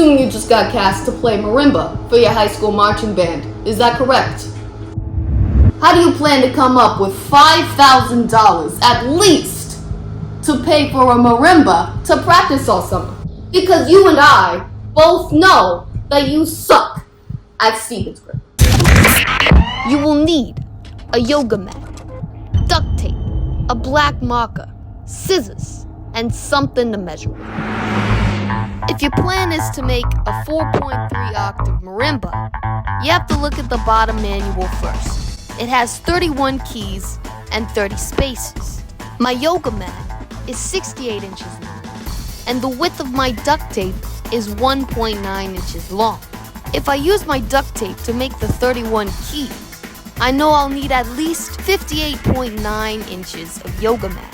assume you just got cast to play marimba for your high school marching band. Is that correct? How do you plan to come up with $5,000 at least to pay for a marimba to practice all summer? Because you and I both know that you suck at Stephen's grip. You will need a yoga mat, duct tape, a black marker, scissors, and something to measure with. If your plan is to make a 4.3 octave marimba, you have to look at the bottom manual first. It has 31 keys and 30 spaces. My yoga mat is 68 inches long, and the width of my duct tape is 1.9 inches long. If I use my duct tape to make the 31 keys, I know I'll need at least 58.9 inches of yoga mat.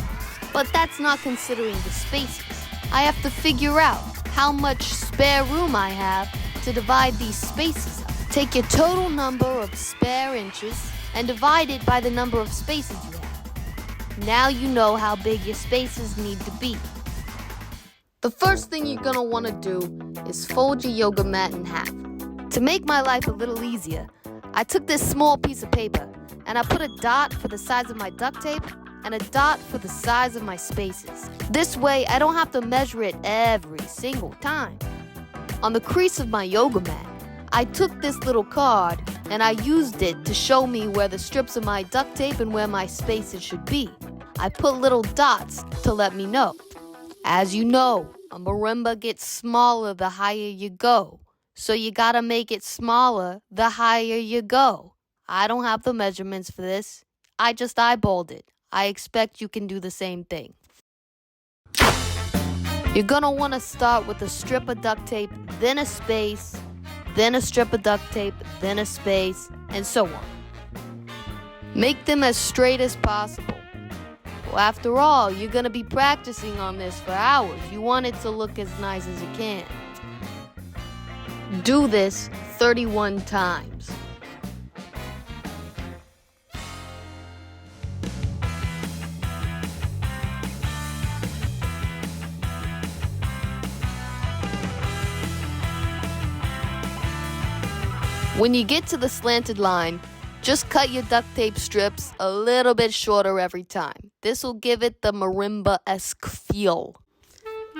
But that's not considering the spaces. I have to figure out how much spare room I have to divide these spaces up. Take your total number of spare inches and divide it by the number of spaces you have. Now you know how big your spaces need to be. The first thing you're gonna wanna do is fold your yoga mat in half. To make my life a little easier, I took this small piece of paper and I put a dot for the size of my duct tape and a dot for the size of my spaces. This way, I don't have to measure it every single time. On the crease of my yoga mat, I took this little card and I used it to show me where the strips of my duct tape and where my spaces should be. I put little dots to let me know. As you know, a marimba gets smaller the higher you go. So you gotta make it smaller the higher you go. I don't have the measurements for this. I just eyeballed it. I expect you can do the same thing. You're gonna wanna start with a strip of duct tape, then a space, then a strip of duct tape, then a space, and so on. Make them as straight as possible. Well, after all, you're gonna be practicing on this for hours. You want it to look as nice as it can. Do this 31 times. When you get to the slanted line, just cut your duct tape strips a little bit shorter every time. This will give it the marimba-esque feel.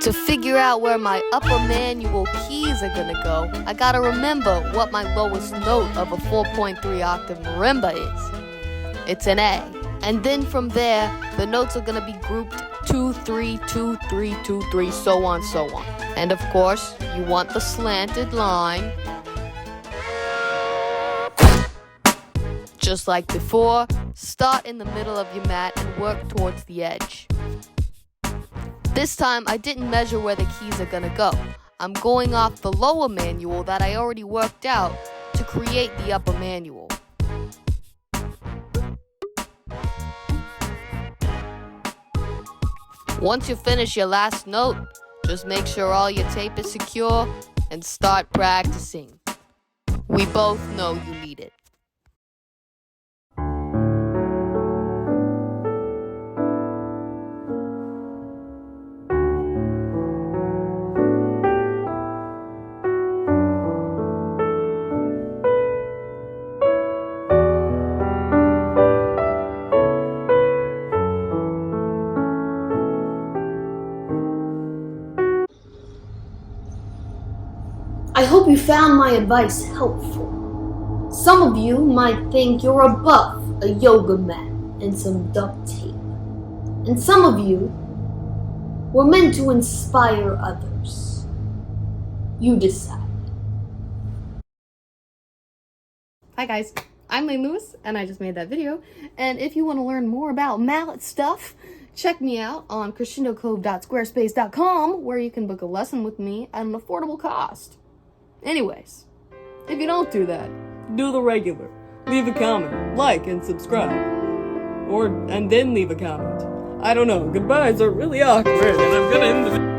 To figure out where my upper manual keys are gonna go, I gotta remember what my lowest note of a 4.3 octave marimba is. It's an A. And then from there, the notes are gonna be grouped 2, 3, 2, 3, 2, 3, so on, so on. And of course, you want the slanted line. Just like before, start in the middle of your mat and work towards the edge. This time, I didn't measure where the keys are gonna go. I'm going off the lower manual that I already worked out to create the upper manual. Once you finish your last note, just make sure all your tape is secure and start practicing. We both know you need it. I hope you found my advice helpful. Some of you might think you're above a yoga mat and some duct tape. And some of you were meant to inspire others. You decide. Hi guys, I'm Lane Lewis and I just made that video. And if you want to learn more about mallet stuff, check me out on crescendocove.squarespace.com where you can book a lesson with me at an affordable cost. Anyways, if you don't do that, do the regular. Leave a comment, like, and subscribe. And then leave a comment. I don't know, goodbyes are really awkward and I'm gonna end the video.